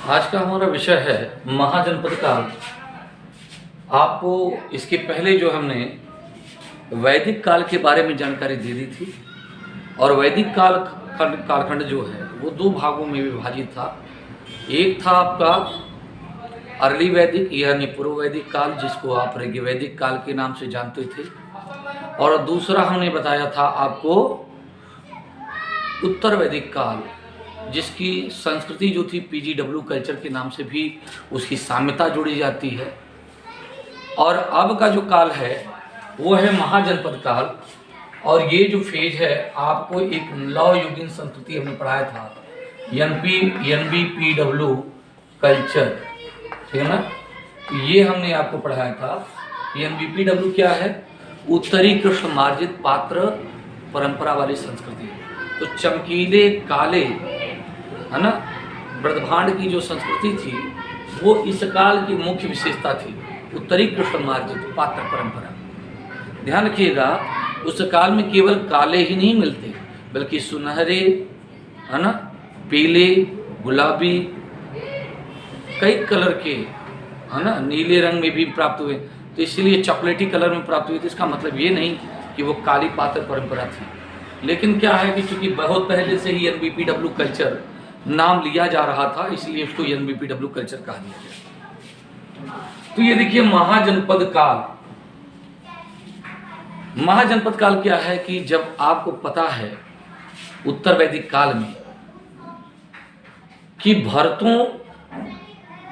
आज का हमारा विषय है महाजनपद काल। आपको इसके पहले जो हमने वैदिक काल के बारे में जानकारी दे दी थी, और वैदिक कालखंड जो है वो दो भागों में विभाजित था। एक था आपका अर्ली वैदिक यानी पूर्व वैदिक काल, जिसको आप ऋग्वैदिक काल के नाम से जानते थे, और दूसरा हमने बताया था आपको उत्तर वैदिक काल, जिसकी संस्कृति जो थी PGW कल्चर के नाम से भी उसकी साम्यता जोड़ी जाती है। और अब का जो काल है वो है महाजनपद काल। और ये जो फेज है आपको एक नवयुगीन संस्कृति हमने पढ़ाया था, NBPW कल्चर, ठीक है ना। ये हमने आपको पढ़ाया था। NBPW क्या है? उत्तरी कृष्ण मार्जित पात्र परंपरा वाली संस्कृति। तो चमकीले काले, है ना, ब्रह्मांड की जो संस्कृति थी वो इस काल की मुख्य विशेषता थी, उत्तरी कृष्ण मार्जित पात्र परंपरा। ध्यान रखिएगा, उस काल में केवल काले ही नहीं मिलते, बल्कि सुनहरे, है ना, पीले, गुलाबी, कई कलर के, है ना, नीले रंग में भी प्राप्त हुए। तो इसलिए चॉकलेटी कलर में प्राप्त हुए। तो इसका मतलब ये नहीं कि वो काली पात्र परंपरा थी, लेकिन क्या है कि चूंकि बहुत पहले से ही NBPW कल्चर नाम लिया जा रहा था, इसलिए उसको NBPW कल्चर कहा गया। तो ये देखिए महाजनपद काल। महाजनपद काल क्या है कि जब आपको पता है उत्तर वैदिक काल में कि भरतों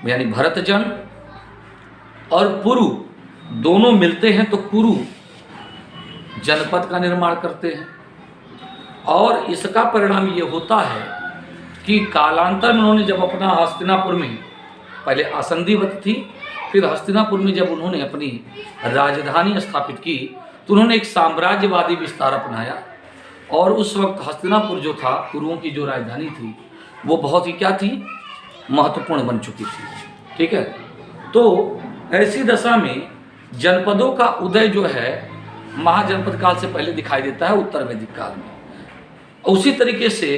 यानी भरतजन और पुरु दोनों मिलते हैं तो कुरु जनपद का निर्माण करते हैं। और इसका परिणाम ये होता है कि कालांतर में उन्होंने जब अपना हस्तिनापुर में, पहले असंधिवत थी, फिर हस्तिनापुर में जब उन्होंने अपनी राजधानी स्थापित की तो उन्होंने एक साम्राज्यवादी विस्तार अपनाया। और उस वक्त हस्तिनापुर जो था, कुरुओं की जो राजधानी थी, वो बहुत ही क्या थी, महत्वपूर्ण बन चुकी थी। ठीक है। तो ऐसी दशा में जनपदों का उदय जो है महाजनपद काल से पहले दिखाई देता है उत्तर वैदिक काल में। उसी तरीके से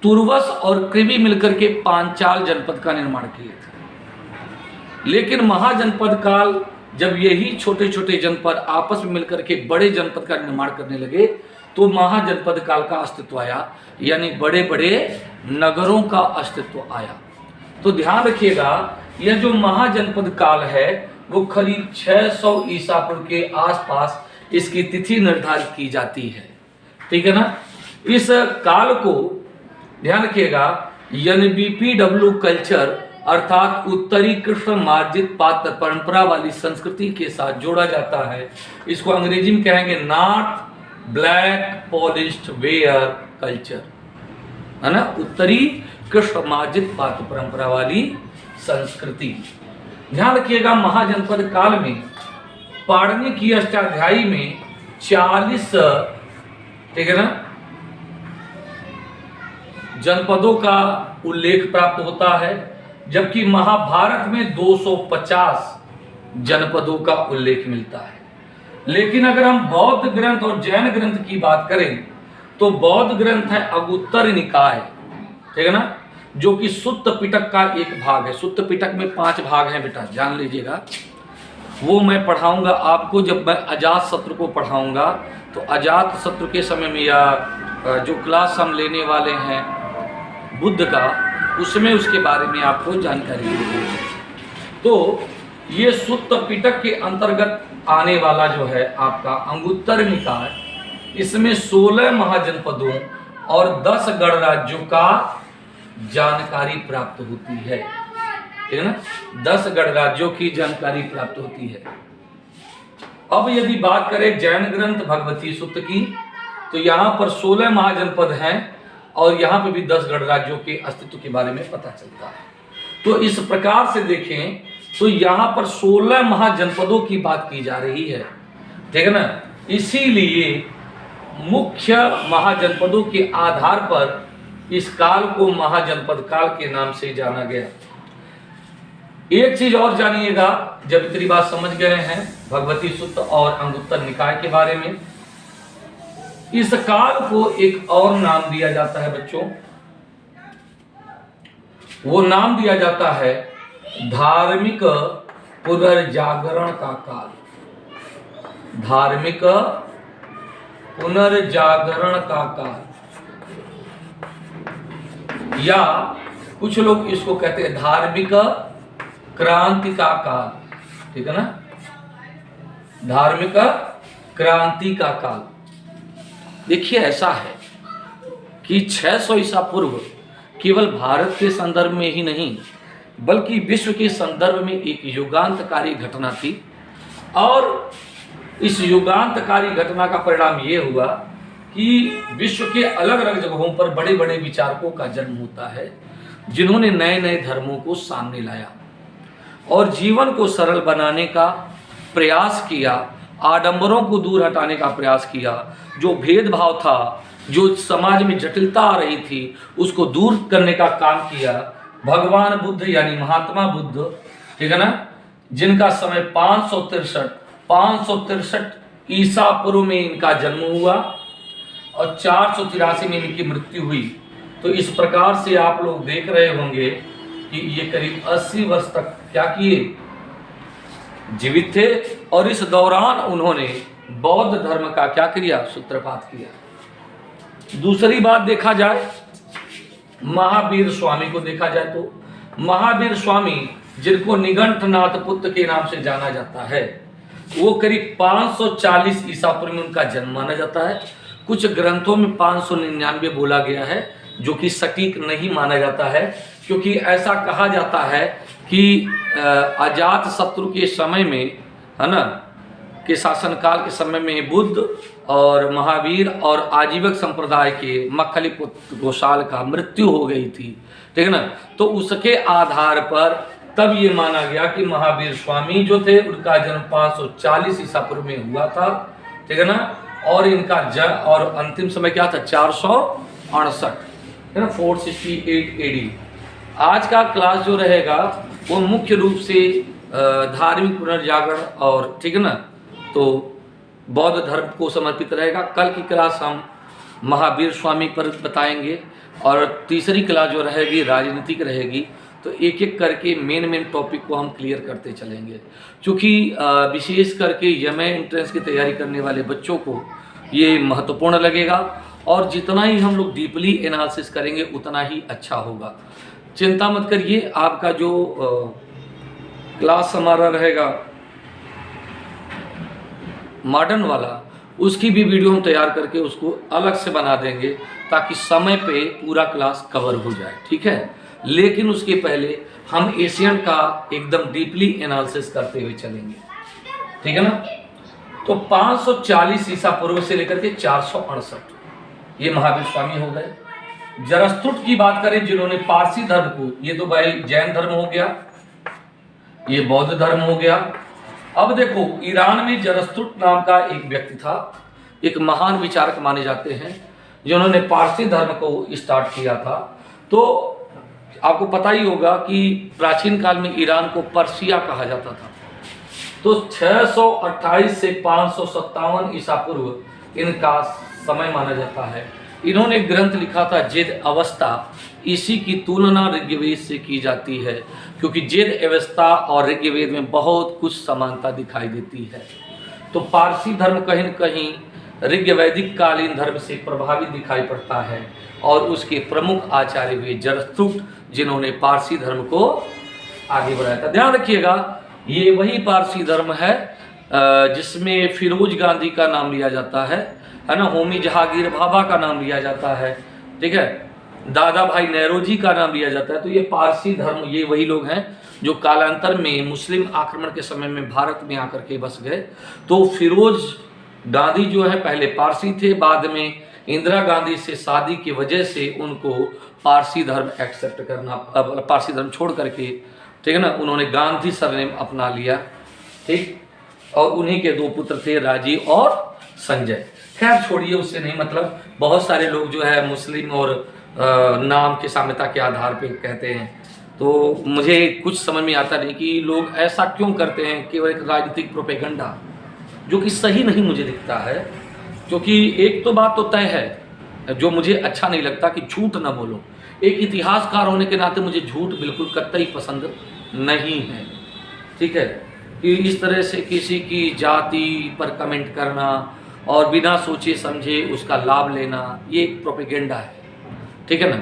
तुर्वस और कृवि मिलकर के पांचाल जनपद का निर्माण किए थे। लेकिन महाजनपद काल जब यही छोटे छोटे जनपद आपस में मिलकर के बड़े जनपद का निर्माण करने लगे तो महाजनपद काल का अस्तित्व आया, यानी बड़े बड़े नगरों का अस्तित्व आया। तो ध्यान रखिएगा, यह जो महाजनपद काल है वो करीब 600 ईसा पूर्व के आसपास इसकी तिथि निर्धारित की जाती है। ठीक है ना। इस काल को ध्यान रखिएगा NBPW कल्चर अर्थात उत्तरी कृष्ण मार्जित पात्र परंपरा वाली संस्कृति के साथ जोड़ा जाता है। इसको अंग्रेजी में कहेंगे north black polished where culture, है ना, उत्तरी कृष्ण मार्जित पात्र परंपरा वाली संस्कृति। ध्यान रखिएगा, महाजनपद काल में पाणिनि की अष्टाध्यायी में 40, ठीक है ना, जनपदों का उल्लेख प्राप्त होता है, जबकि महाभारत में 250 जनपदों का उल्लेख मिलता है। लेकिन अगर हम बौद्ध ग्रंथ और जैन ग्रंथ की बात करें तो बौद्ध ग्रंथ है अगुत्तर निकाय, ठीक है ना, जो कि सुत्त पिटक का एक भाग है। सुत्त पिटक में 5 भाग हैं बेटा, जान लीजिएगा। वो मैं पढ़ाऊंगा आपको जब मैं अजात शत्रु को पढ़ाऊंगा। तो अजात शत्रु के समय में या जो क्लास हम लेने वाले हैं बुद्ध का, उसमें उसके बारे में आपको जानकारी देंगे। तो ये सुत्त पिटक के अंतर्गत आने वाला जो है आपका अंगुत्तर निकाय, इसमें 16 महाजनपदों और 10 गणराज्यों का जानकारी प्राप्त होती है। ठीक है ना, 10 गणराज्यों की जानकारी प्राप्त होती है। अब यदि बात करें जैन ग्रंथ भगवती सूत्र की, तो यहाँ पर 16 महाजनपद हैं और यहाँ पे भी 10 गणराज्यों के अस्तित्व के बारे में पता चलता है। तो इस प्रकार से देखें तो यहाँ पर 16 महाजनपदों की बात की जा रही है, ठीक है ना। इसीलिए मुख्य महाजनपदों के आधार पर इस काल को महाजनपद काल के नाम से जाना गया। एक चीज और जानिएगा, जब इतनी बात समझ गए हैं भगवती सूत्र और अंगुत्तर निकाय के बारे में, इस काल को एक और नाम दिया जाता है बच्चों, वो नाम दिया जाता है धार्मिक पुनर्जागरण का काल। धार्मिक पुनर्जागरण का काल, या कुछ लोग इसको कहते हैं धार्मिक क्रांति का काल। ठीक है ना, धार्मिक क्रांति का काल। देखिए ऐसा है कि 600 ईसा पूर्व केवल भारत के संदर्भ में ही नहीं बल्कि विश्व के संदर्भ में एक युगांतकारी घटना थी, और इस युगांतकारी घटना का परिणाम ये हुआ कि विश्व के अलग अलग जगहों पर बड़े बड़े विचारकों का जन्म होता है, जिन्होंने नए नए धर्मों को सामने लाया और जीवन को सरल बनाने का प्रयास किया, आडंबरों को दूर हटाने का प्रयास किया, जो भेदभाव था, जो समाज में जटिलता आ रही थी, उसको दूर करने का काम किया। भगवान बुद्ध यानी महात्मा बुद्ध, ठीक है ना, जिनका समय 563 ईसा पूर्व में इनका जन्म हुआ और 483 में इनकी मृत्यु हुई। तो इस प्रकार से आप लोग देख रहे होंगे कि ये करीब 80 वर्ष तक क्या किए, जीवित थे, और इस दौरान उन्होंने बौद्ध धर्म का क्या किया, सूत्रपात किया। दूसरी बात देखा जाए, महावीर स्वामी को देखा जाए तो महावीर स्वामी, जिनको निगंठनाथ पुत्र के नाम से जाना जाता है, वो करीब 540 ईसा पूर्व में उनका जन्म माना जाता है। कुछ ग्रंथों में 599 बोला गया है, जो कि सटीक नहीं माना जाता है, क्योंकि ऐसा कहा जाता है कि अजात शत्रु के समय में, है ना, के शासनकाल के समय में बुद्ध और महावीर और आजीवक संप्रदाय के मक्खली पुत्र घोषाल का मृत्यु हो गई थी। ठीक है ना, तो उसके आधार पर तब ये माना गया कि महावीर स्वामी जो थे उनका जन्म 540 ईसा पूर्व में हुआ था। ठीक है ना, और इनका और अंतिम समय क्या था, 468, है ना, 468 AD। आज का क्लास जो रहेगा वो मुख्य रूप से धार्मिक पुनर्जागरण और, ठीक है ना, तो बौद्ध धर्म को समर्पित रहेगा। कल की क्लास हम महावीर स्वामी पर बताएंगे और तीसरी क्लास जो रहेगी राजनीतिक रहेगी। तो एक एक करके मेन टॉपिक को हम क्लियर करते चलेंगे, क्योंकि विशेष करके यमए एंट्रेंस की तैयारी करने वाले बच्चों को ये महत्वपूर्ण लगेगा, और जितना ही हम लोग डीपली एनालिसिस करेंगे उतना ही अच्छा होगा। चिंता मत करिए, आपका जो क्लास हमारा रहेगा मॉडर्न वाला, उसकी भी वीडियो हम तैयार करके उसको अलग से बना देंगे ताकि समय पे पूरा क्लास कवर हो जाए। ठीक है, लेकिन उसके पहले हम एशियन का एकदम डीपली एनालिसिस करते हुए चलेंगे। ठीक है ना, तो 540 ईसा पूर्व से लेकर के 468 ये महावीर स्वामी हो गए। जरस्तुट की बात करें, जिन्होंने पारसी धर्म को, ये तो भाई जैन धर्म हो गया, ये बौद्ध धर्म हो गया। अब देखो, ईरान में जरस्तुट नाम का एक व्यक्ति था, एक महान विचारक माने जाते हैं, जिन्होंने पारसी धर्म को स्टार्ट किया था। तो आपको पता ही होगा कि प्राचीन काल में ईरान को पर्सिया कहा जाता था। तो 628 से 557 ईसा पूर्व इनका समय माना जाता है। इन्होंने ग्रंथ लिखा था जेद अवस्था, इसी की तुलना ऋग्वेद से की जाती है, क्योंकि जेद अवस्था और ऋग्वेद में बहुत कुछ समानता दिखाई देती है। तो पारसी धर्म कहीं न कहीं ऋग्वैदिक कालीन धर्म से प्रभावित दिखाई पड़ता है, और उसके प्रमुख आचार्य हुए जरस्तुट, जिन्होंने पारसी धर्म को आगे बढ़ाया था। ध्यान रखिएगा, ये वही पारसी धर्म है जिसमें फिरोज गांधी का नाम लिया जाता है ना, होमी जहांगीर भाभा का नाम लिया जाता है, ठीक है, दादा भाई नेहरूजी का नाम लिया जाता है। तो ये पारसी धर्म, ये वही लोग हैं जो कालांतर में मुस्लिम आक्रमण के समय में भारत में आकर के बस गए। तो फिरोज गांधी जो है पहले पारसी थे, बाद में इंदिरा गांधी से शादी की वजह से उनको पारसी धर्म एक्सेप्ट करना, पारसी धर्म छोड़ करके, ठीक है ना, उन्होंने गांधी सरनेम अपना लिया। ठीक, और उन्हीं के दो पुत्र थे, राजीव और संजय। खैर छोड़िए, उससे नहीं मतलब। बहुत सारे लोग जो है मुस्लिम और नाम के साम्यता के आधार पे कहते हैं, तो मुझे कुछ समझ में आता नहीं कि लोग ऐसा क्यों करते हैं। केवल एक राजनीतिक प्रोपेगेंडा जो कि सही नहीं मुझे दिखता है, क्योंकि एक तो बात तो तय है जो मुझे अच्छा नहीं लगता कि झूठ ना बोलो। एक इतिहासकार होने के नाते मुझे झूठ बिल्कुल कतई पसंद नहीं है, ठीक है। कि इस तरह से किसी की जाति पर कमेंट करना और बिना सोचे समझे उसका लाभ लेना, ये एक प्रोपेगेंडा है, ठीक है ना।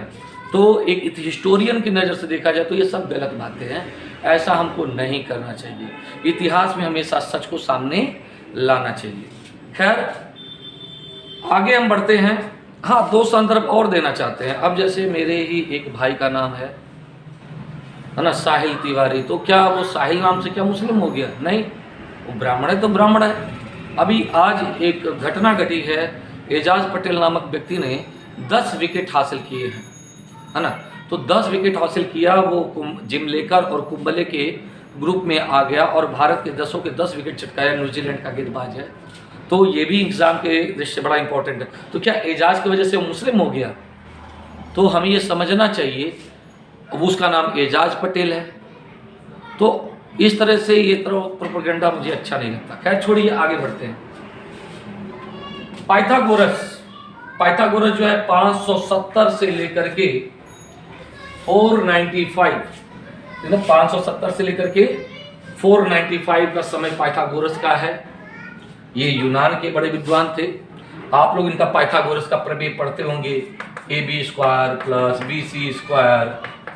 तो एक हिस्टोरियन की नज़र से देखा जाए तो ये सब गलत बातें हैं, ऐसा हमको नहीं करना चाहिए। इतिहास में हमेशा सच को सामने लाना चाहिए। खैर आगे हम बढ़ते हैं। हाँ, दो संदर्भ और देना चाहते हैं। अब जैसे मेरे ही एक भाई का नाम है ना, साहिल तिवारी, तो क्या वो साहिल नाम से क्या मुस्लिम हो गया? नहीं, वो ब्राह्मण है तो ब्राह्मण है। अभी आज एक घटना घटी है, एजाज पटेल नामक व्यक्ति ने 10 विकेट हासिल किए हैं, है ना। तो 10 विकेट हासिल किया, वो जिमलेकर और कुंबले के ग्रुप में आ गया और भारत के 10 के 10 विकेट चटकाया। न्यूजीलैंड का गेंदबाज है, तो ये भी एग्ज़ाम के दृष्टि से बड़ा इंपॉर्टेंट है। तो क्या एजाज की वजह से वो मुस्लिम हो गया? तो हमें ये समझना चाहिए उसका नाम एजाज पटेल है। तो इस तरह से ये प्रोपेगेंडा मुझे अच्छा नहीं लगता। खैर छोड़िए, आगे बढ़ते हैं। पाइथागोरस जो है 570 से लेकर के 495, 570 से लेकर के 495 का समय पाइथागोरस का है। ये यूनान के बड़े विद्वान थे। आप लोग इनका पाइथागोरस का प्रमेय पढ़ते होंगे, AB² plus BC²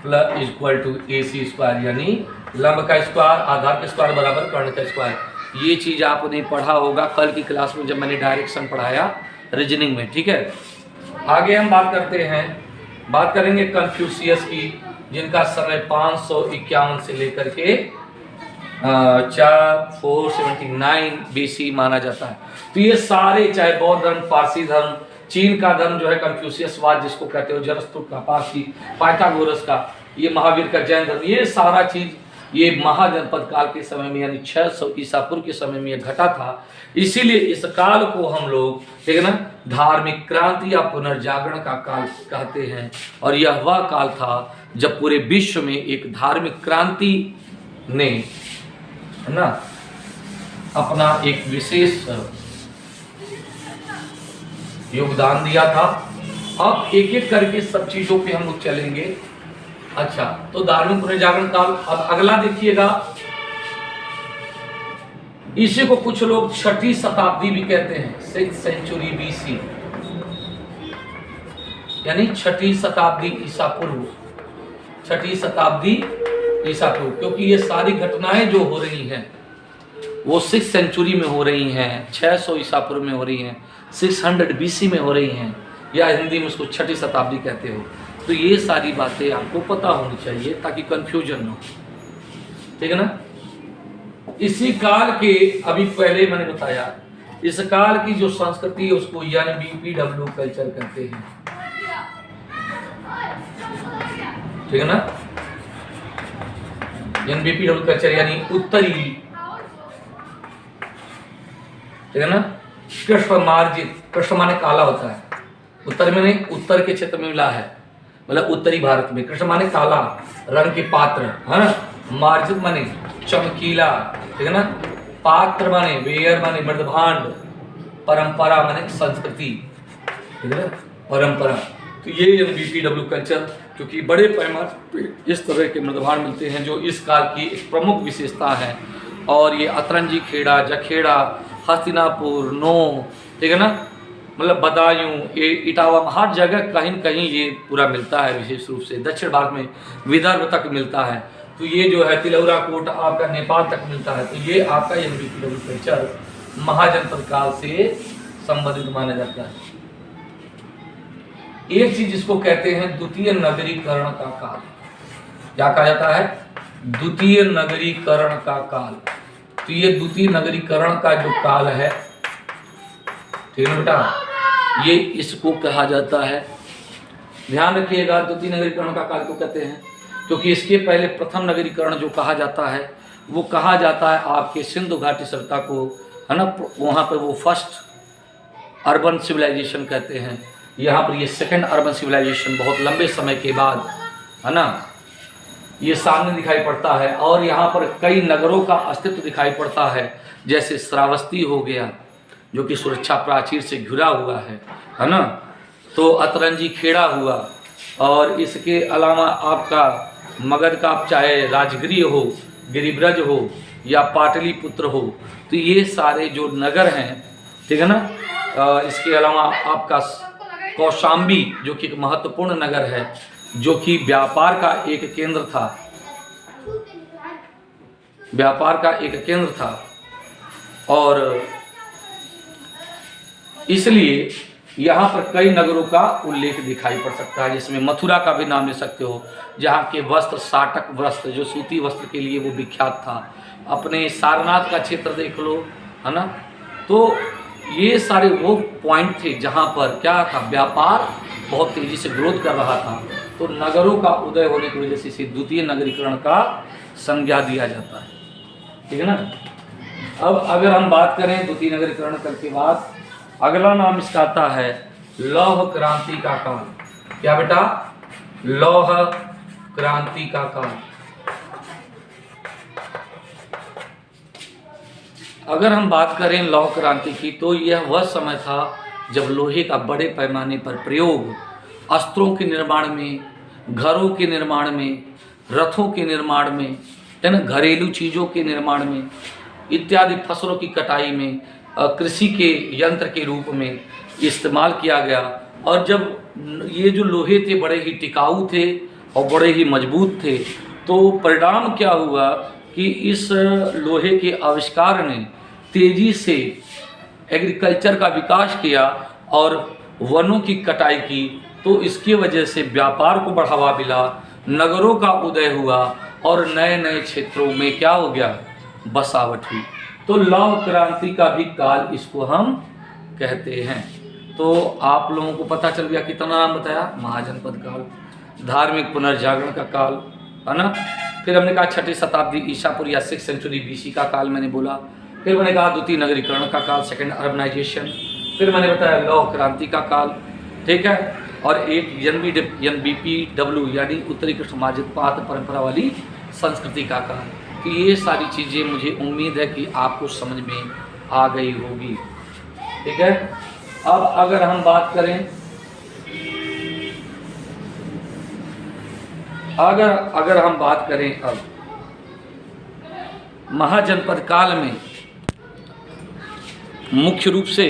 plus equal to AC², यानी लंब का स्क्वायर आधार का स्क्वायर बराबर कर्ण का स्क्वायर। ये चीज़ आपने पढ़ा होगा कल की क्लास में जब मैंने डायरेक्शन पढ़ाया रीजनिंग में, ठीक है। आगे हम बात करेंगे कन्फ्यूशियस की, जिनका समय 551 से लेकर के 479 BC माना जाता है। तो ये सारे, चाहे बौद्ध धर्म, पारसी धर्म, चीन का धर्म जो है कन्फ्यूशियसवाद जिसको कहते हो, जरस्तुर का पारसी, पाइथागोरस का, ये महावीर का जैन धर्म, ये सारा चीज़ ये महाजनपद काल के समय में यानी 600 ईसा पूर्व के समय में ये घटा था। इसीलिए इस काल को हम लोग, ठीक है ना, धार्मिक क्रांति या पुनर्जागरण का काल कहते हैं। और यह वह काल था जब पूरे विश्व में एक धार्मिक क्रांति ने, है ना, अपना एक विशेष योगदान दिया था। अब एक एक करके सब चीजों पे हम लोग चलेंगे। अच्छा, तो धार्मिक पुनर्जागरण काल। अब अगला देखिएगा, इसी को कुछ लोग 6ठी शताब्दी भी कहते हैं, 6th सेंचुरी BC, यानी 6ठी शताब्दी ईसा पूर्व, 6ठी शताब्दी ईसा पूर्व, क्योंकि ये सारी घटनाएं जो हो रही हैं वो 6th सेंचुरी में हो रही हैं, 600 ईसा पूर्व में हो रही हैं, 600 BC में हो रही हैं, या हिंदी में उसको 6ठी शताब्दी कहते हो। तो ये सारी बातें आपको पता होनी चाहिए ताकि कंफ्यूजन न हो, ठीक है ना। इसी काल के, अभी पहले मैंने बताया, इस काल की जो संस्कृति है उसको NBPW कल्चर कहते हैं, ठीक है ना। NBPW कल्चर यानी उत्तरी, ठीक है ना। कृष्ण मार्जित, कृष्ण माने काला होता है, उत्तर में नहीं, उत्तर के क्षेत्र में मिला है, मतलब उत्तरी भारत में। कृष्ण माने काला रंग के पात्र, है ना। मार्जित माने चमकीला, ठीक है ना। पात्र माने वेयर माने मृदभांड, परंपरा माने संस्कृति, ठीक है ना, परंपरा। तो ये NBPW कल्चर, क्योंकि बड़े पैमाने पे इस तरह के मृदभांड मिलते हैं जो इस काल की एक प्रमुख विशेषता है। और ये अतरंजी खेड़ा, जखेड़ा, हस्तिनापुर, नो, ठीक है ना, मतलब बदायूं, इटावा, हर जगह कहीं न कहीं ये पूरा मिलता है। विशेष रूप से दक्षिण भारत में विदर्भ तक मिलता है। तो ये जो है तिलौरा कोट आपका नेपाल तक मिलता है। तो ये आपका NBPW कल्चर महाजनपद काल से संबंधित माना जाता है। एक चीज इसको कहते हैं द्वितीय नगरीकरण का काल। क्या कहा जाता है? द्वितीय नगरीकरण का काल। तो ये द्वितीय नगरीकरण का जो काल है, ठीक है बेटा, ये इसको कहा जाता है। ध्यान रखिएगा, द्वितीय नगरीकरण का काल को कहते हैं क्योंकि इसके पहले प्रथम नगरीकरण जो कहा जाता है वो कहा जाता है आपके सिंधु घाटी सभ्यता को, है ना, वहाँ पर वो फर्स्ट अर्बन सिविलाइजेशन कहते हैं। यहाँ पर ये सेकंड अर्बन सिविलाइजेशन बहुत लंबे समय के बाद, है ना, ये सामने दिखाई पड़ता है। और यहाँ पर कई नगरों का अस्तित्व दिखाई पड़ता है, जैसे श्रावस्ती हो गया जो कि सुरक्षा प्राचीर से घिरा हुआ है ना। तो अतरंजी खेड़ा हुआ, और इसके अलावा आपका मगध का आप चाहे राजगिरी हो, गिरिब्रज हो या पाटलिपुत्र हो, तो ये सारे जो नगर हैं, ठीक है ना। इसके अलावा आपका कौशाम्बी जो कि एक महत्वपूर्ण नगर है, जो कि व्यापार का एक केंद्र था, व्यापार का एक केंद्र था, और इसलिए यहाँ पर कई नगरों का उल्लेख दिखाई पड़ सकता है, जिसमें मथुरा का भी नाम ले सकते हो, जहाँ के वस्त्र साटक वस्त्र जो सूती वस्त्र के लिए वो विख्यात था। अपने सारनाथ का क्षेत्र देख लो, है ना। तो ये सारे वो पॉइंट थे जहाँ पर क्या था, व्यापार बहुत तेज़ी से ग्रोथ कर रहा था। तो नगरों का उदय होने की वजह से इसे द्वितीय नगरीकरण का संज्ञा दिया जाता है, ठीक है ना। अब अगर हम बात करें द्वितीय नगरीकरण के बाद, अगला नाम इसका आता है लौह क्रांति का काल। क्या बेटा? लौह क्रांति का काल। अगर हम बात करें लौह क्रांति की, तो यह वह समय था जब लोहे का बड़े पैमाने पर प्रयोग अस्त्रों के निर्माण में, घरों के निर्माण में, रथों के निर्माण में, है ना, घरेलू चीज़ों के निर्माण में इत्यादि, फसलों की कटाई में, कृषि के यंत्र के रूप में इस्तेमाल किया गया। और जब ये जो लोहे थे बड़े ही टिकाऊ थे और बड़े ही मजबूत थे, तो परिणाम क्या हुआ कि इस लोहे के आविष्कार ने तेज़ी से एग्रीकल्चर का विकास किया और वनों की कटाई की। तो इसकी वजह से व्यापार को बढ़ावा मिला, नगरों का उदय हुआ और नए नए क्षेत्रों में क्या हो गया, बसावट हुई। तो लौह क्रांति का भी काल इसको हम कहते हैं। तो आप लोगों को पता चल गया कितना नाम बताया, महाजनपद काल, धार्मिक पुनर्जागरण का काल, है ना। फिर हमने कहा 6वीं शताब्दी ईसापुर या 6th सेंचुरी BC का काल मैंने बोला। फिर मैंने कहा द्वितीय नगरीकरण का काल, सेकेंड अर्बनाइजेशन। फिर मैंने बताया लौह क्रांति का काल, ठीक है। और एक NBPW यानी उत्तरी कृष्ण मार्जित परंपरा वाली संस्कृति का काल। तो ये सारी चीज़ें मुझे उम्मीद है कि आपको समझ में आ गई होगी, ठीक है। अब अगर हम बात करें, अगर हम बात करें अब महाजनपद काल में मुख्य रूप से